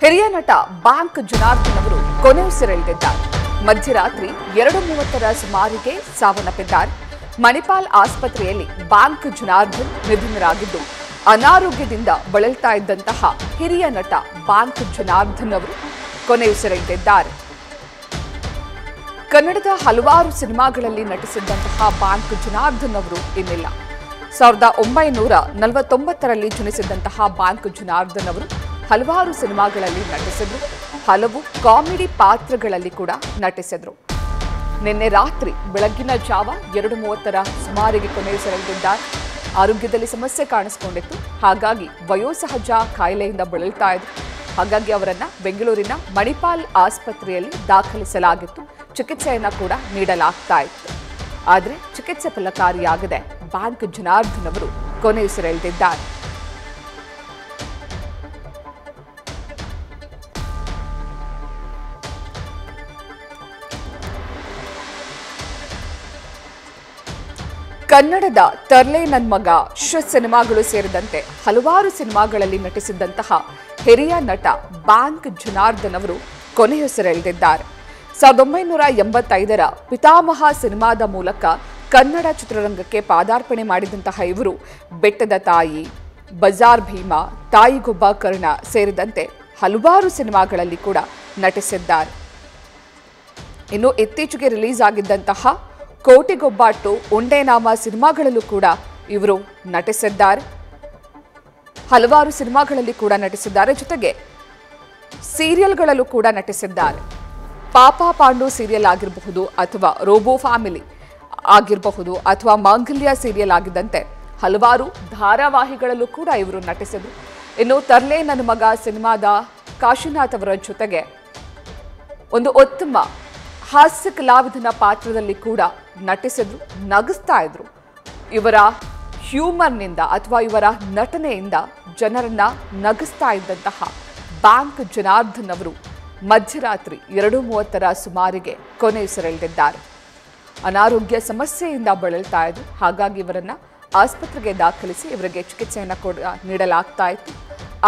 ಹಿರಿಯ ನಟ ಬ್ಯಾಂಕ್ ಜನಾರ್ದನ್ ಅವರು ಕೊನೆಯುಸಿರೆಳೆದಿದ್ದಾರೆ. ಮಧ್ಯರಾತ್ರಿ 2:30ರ ಸುಮಾರಿಗೆ ಸಾವನ್ನಪ್ಪಿದ್ದಾರೆ. ಮಣಿಪಾಲ್ ಆಸ್ಪತ್ರೆಯಲ್ಲಿ ಬ್ಯಾಂಕ್ ಜನಾರ್ದನ್ ನಿಧನರಾಗಿದ್ದು, ಅನಾರೋಗ್ಯದಿಂದ ಬಳಲ್ತಾ ಇದ್ದಂತಹ ಹಿರಿಯ ನಟ ಬ್ಯಾಂಕ್ ಜನಾರ್ದನ್ ಅವರು ಕೊನೆಯುಸಿರೆಳೆದಿದ್ದಾರೆ. ಕನ್ನಡದ ಹಲವಾರು ಸಿನಿಮಾಗಳಲ್ಲಿ ನಟಿಸಿದ್ದಂತಹ ಬ್ಯಾಂಕ್ ಜನಾರ್ದನ್ ಅವರು ಇನ್ನಿಲ್ಲ. 1949ರಲ್ಲಿ ಜನಿಸಿದಂತಹ ಬ್ಯಾಂಕ್ ಜನಾರ್ದನ್ ಅವರು ಹಲವಾರು ಸಿನಿಮಾಗಳಲ್ಲಿ ನಟಿಸಿದ್ರು. ಹಲವು ಕಾಮಿಡಿ ಪಾತ್ರಗಳಲ್ಲಿ ಕೂಡ ನಟಿಸಿದ್ರು. ನಿನ್ನೆ ರಾತ್ರಿ ಬೆಳಗ್ಗಿನ ಜಾವ 2:30ರ ಸುಮಾರಿಗೆ ಕೊನೆಯುಸಿರೆಳೆದಿದ್ದಾರೆ. ಆರೋಗ್ಯದಲ್ಲಿ ಸಮಸ್ಯೆ ಕಾಣಿಸಿಕೊಂಡಿತ್ತು. ಹಾಗಾಗಿ ವಯೋಸಹಜ ಕಾಯಿಲೆಯಿಂದ ಬಳಲ್ತಾ ಇದ್ರು. ಹಾಗಾಗಿ ಅವರನ್ನ ಬೆಂಗಳೂರಿನ ಮಣಿಪಾಲ್ ಆಸ್ಪತ್ರೆಯಲ್ಲಿ ದಾಖಲಿಸಲಾಗಿತ್ತು. ಚಿಕಿತ್ಸೆಯನ್ನ ಕೂಡ ನೀಡಲಾಗ್ತಾ ಇತ್ತು. ಆದರೆ ಚಿಕಿತ್ಸೆ ಫಲಕಾರಿಯಾಗದೆ ಬ್ಯಾಂಕ್ ಜನಾರ್ದನ್ ಅವರು ಕೊನೆಯುಸಿರೆಳೆದಿದ್ದಾರೆ. ಕನ್ನಡದ ತರ್ಲೆ ನನ್ ಮಗ, ಸಿನಿಮಾಗಳು ಸೇರಿದಂತೆ ಹಲವಾರು ಸಿನಿಮಾಗಳಲ್ಲಿ ನಟಿಸಿದ್ದಂತಹ ಹಿರಿಯ ನಟ ಬ್ಯಾಂಕ್ ಜನಾರ್ದನ್ ಅವರು ಕೊನೆಯುಸಿರೆಳೆದಿದ್ದಾರೆ. 1985ರ ಪಿತಾಮಹ ಸಿನಿಮಾದ ಮೂಲಕ ಕನ್ನಡ ಚಿತ್ರರಂಗಕ್ಕೆ ಪಾದಾರ್ಪಣೆ ಮಾಡಿದಂತಹ ಇವರು ಬೆಟ್ಟದ ತಾಯಿ, ಬಜಾರ್ ಭೀಮಾ, ತಾಯಿಗೊಬ್ಬ ಕರ್ಣ ಸೇರಿದಂತೆ ಹಲವಾರು ಸಿನಿಮಾಗಳಲ್ಲಿ ಕೂಡ ನಟಿಸಿದ್ದಾರೆ. ಇನ್ನು ಇತ್ತೀಚೆಗೆ ರಿಲೀಸ್ ಆಗಿದ್ದಂತಹ ಕೋಟಿಗೊಬ್ಬಾಟು, ಉಂಡೆನಾಮ ಸಿನಿಮಾಗಳಲ್ಲೂ ಕೂಡ ಇವರು ನಟಿಸಿದ್ದಾರೆ. ಹಲವಾರು ಸಿನಿಮಾಗಳಲ್ಲಿ ಕೂಡ ನಟಿಸಿದ್ದಾರೆ. ಜೊತೆಗೆ ಸೀರಿಯಲ್ಗಳಲ್ಲೂ ಕೂಡ ನಟಿಸಿದ್ದಾರೆ. ಪಾಪ ಪಾಂಡು ಸೀರಿಯಲ್ ಆಗಿರಬಹುದು, ಅಥವಾ ರೋಬೋ ಫ್ಯಾಮಿಲಿ ಆಗಿರಬಹುದು, ಅಥವಾ ಮಾಂಗಲ್ಯ ಸೀರಿಯಲ್ ಆಗಿದ್ದಂತೆ ಹಲವಾರು ಧಾರಾವಾಹಿಗಳಲ್ಲೂ ಕೂಡ ಇವರು ನಟಿಸಿದರು. ಇನ್ನು ತರ್ಲೆ ನನ್ನ ಮಗ ಸಿನಿಮಾದ ಕಾಶಿನಾಥ್ ಅವರ ಜೊತೆಗೆ ಒಂದು ಉತ್ತಮ ಹಾಸ್ಯ ಕಲಾವಿದನ ಪಾತ್ರದಲ್ಲಿ ಕೂಡ ನಟಿಸಿದ್ರು, ನಗಿಸ್ತಾ ಇದ್ರು. ಇವರ ಹ್ಯೂಮರ್ನಿಂದ ಅಥವಾ ಇವರ ನಟನೆಯಿಂದ ಜನರನ್ನ ನಗಿಸ್ತಾ ಇದ್ದಂತಹ ಬ್ಯಾಂಕ್ ಜನಾರ್ದನ್ ಅವರು ಮಧ್ಯರಾತ್ರಿ 2:30ರ ಸುಮಾರಿಗೆ ಕೊನೆಯುಸಿರೆಳೆದಿದ್ದಾರೆ. ಅನಾರೋಗ್ಯ ಸಮಸ್ಯೆಯಿಂದ ಬಳಲ್ತಾ ಇದ್ರು. ಹಾಗಾಗಿ ಇವರನ್ನ ಆಸ್ಪತ್ರೆಗೆ ದಾಖಲಿಸಿ ಇವರಿಗೆ ಚಿಕಿತ್ಸೆಯನ್ನು ಕೂಡ ನೀಡಲಾಗ್ತಾ ಇತ್ತು.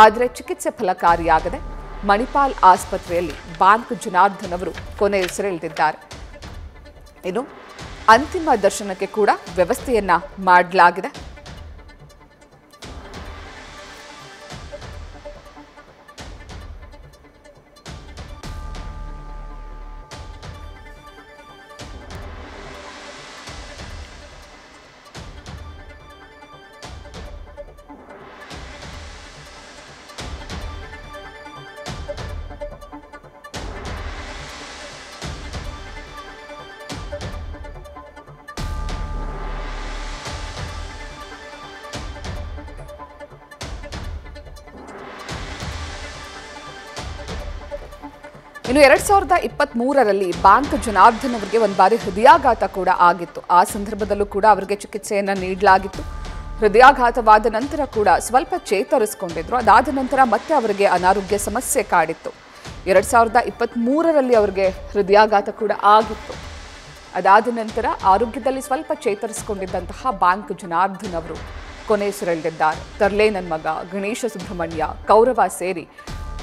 ಆದರೆ ಚಿಕಿತ್ಸೆ ಫಲಕಾರಿಯಾಗದೆ ಮಣಿಪಾಲ್ ಆಸ್ಪತ್ರೆಯಲ್ಲಿ ಬ್ಯಾಂಕ್ ಜನಾರ್ದನ್ ಅವರು ಕೊನೆಯುಸಿರೆಳೆದಿದ್ದಾರೆ. ಇನ್ನು ಅಂತಿಮ ದರ್ಶನಕ್ಕೆ ಕೂಡ ವ್ಯವಸ್ಥೆಯನ್ನ ಮಾಡಲಾಗಿದೆ. ಇನ್ನು 2023ರಲ್ಲಿ ಬ್ಯಾಂಕ್ ಜನಾರ್ದನ್ ಅವರಿಗೆ ಒಂದು ಬಾರಿ ಹೃದಯಾಘಾತ ಕೂಡ ಆಗಿತ್ತು. ಆ ಸಂದರ್ಭದಲ್ಲೂ ಕೂಡ ಅವರಿಗೆ ಚಿಕಿತ್ಸೆಯನ್ನು ನೀಡಲಾಗಿತ್ತು. ಹೃದಯಾಘಾತವಾದ ನಂತರ ಕೂಡ ಸ್ವಲ್ಪ ಚೇತರಿಸಿಕೊಂಡಿದ್ರು. ಅದಾದ ನಂತರ ಮತ್ತೆ ಅವರಿಗೆ ಅನಾರೋಗ್ಯ ಸಮಸ್ಯೆ ಕಾಡಿತ್ತು. 2023ರಲ್ಲಿ ಅವರಿಗೆ ಹೃದಯಾಘಾತ ಕೂಡ ಆಗಿತ್ತು. ಅದಾದ ನಂತರ ಆರೋಗ್ಯದಲ್ಲಿ ಸ್ವಲ್ಪ ಚೇತರಿಸಿಕೊಂಡಿದ್ದಂತಹ ಬ್ಯಾಂಕ್ ಜನಾರ್ದನ್ ಅವರು ಕೊನೆಯುಸಿರೆಳೆದಿದ್ದಾರೆ. ತರ್ಲೆ ನನ್ ಮಗ, ಗಣೇಶ ಸುಬ್ರಹ್ಮಣ್ಯ, ಕೌರವ ಸೇರಿ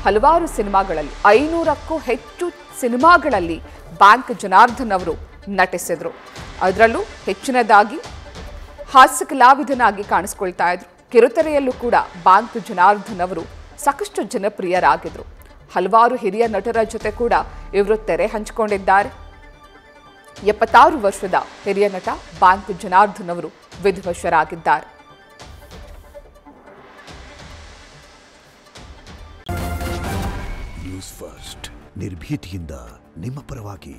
ಹಲವಾರು ಸಿನಿಮಾಗಳಲ್ಲಿ 500ಕ್ಕೂ ಹೆಚ್ಚು ಸಿನಿಮಾಗಳಲ್ಲಿ ಬ್ಯಾಂಕ್ ಜನಾರ್ದನ್ ಅವರು ನಟಿಸಿದ್ರು. ಅದರಲ್ಲೂ ಹೆಚ್ಚಿನದಾಗಿ ಹಾಸ್ಯ ಕಲಾವಿದನಾಗಿ ಕಾಣಿಸ್ಕೊಳ್ತಾ ಇದ್ರು. ಕಿರುತೆರೆಯಲ್ಲೂ ಕೂಡ ಬ್ಯಾಂಕ್ ಜನಾರ್ದನ್ ಅವರು ಸಾಕಷ್ಟು ಜನಪ್ರಿಯರಾಗಿದ್ರು. ಹಲವಾರು ಹಿರಿಯ ನಟರ ಜೊತೆ ಕೂಡ ಇವರು ತೆರೆ ಹಂಚಿಕೊಂಡಿದ್ದಾರೆ. 76 ವರ್ಷದ ಹಿರಿಯ ನಟ ಬ್ಯಾಂಕ್ ಜನಾರ್ದನ್ ಅವರು ವಿಧಿವಶರಾಗಿದ್ದಾರೆ. ನ್ಯೂಸ್ ಫಸ್ಟ್ ನಿರ್ಭೀತಿಯಿಂದ ನಿಮ್ಮ ಪರವಾಗಿ.